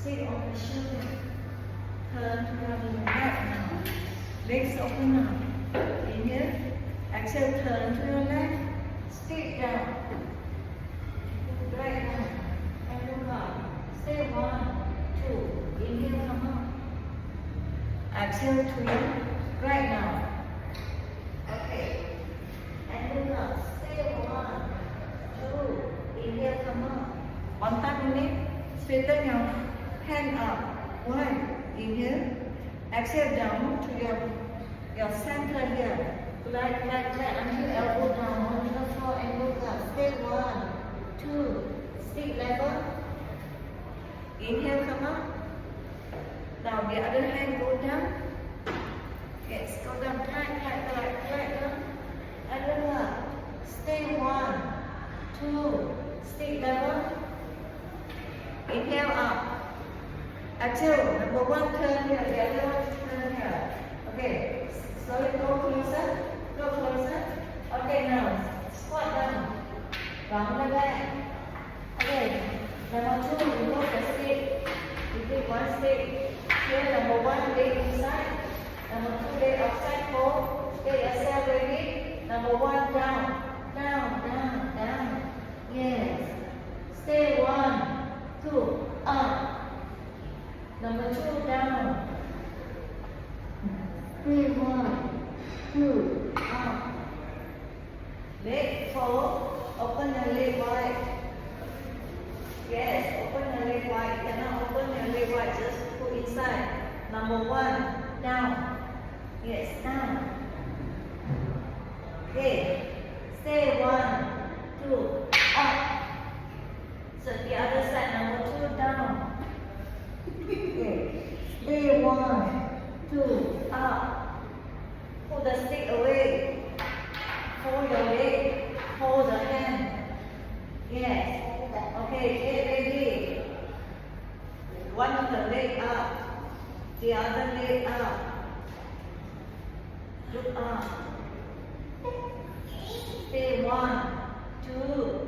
Sit on the shoulder. Turn to your right now. Legs open up. Inhale. Exhale, turn to your left. Sit down. Right now. And look up. Stay 1, 2. Inhale, come up. Exhale to your right now. Okay. And look up. Stay 1, 2. Inhale, come up. On top of it, straighten your hand up. 1. Inhale. Exhale down to your center here. Like until elbow down on the floor and look up. Stay 1, 2. Stick level. Inhale, come up. Now the other hand go down. Yes, go down. Tight down. And look up. Stay 1, 2. Stick level. Inhale up. Exhale. Number 1 turn here. The other one turn here. Okay. Slowly go closer. Okay, now squat down. Round the back. Okay. Number 2, you go the stick. You take 1 stick. Here, number 1, leg inside. Number 2, leg outside. Hold. Get yourself ready. Number 1, down. Yes. Stay 1, 2, up. Number 2, down. 3, 1, 2, up. Leg forward. Open your leg wide. Yes, open your leg wide. Cannot open your leg wide. Just put inside. Number 1, down. Yes, down. Okay. Stay 1, 2, up. So the other side, number 2, down. Okay. Stay 1, 2, up. Pull the stick away. Hold your leg. Hold the hand. Yes. Okay, get ready. One of the leg up. The other leg up. Look up. Stay 1, 2,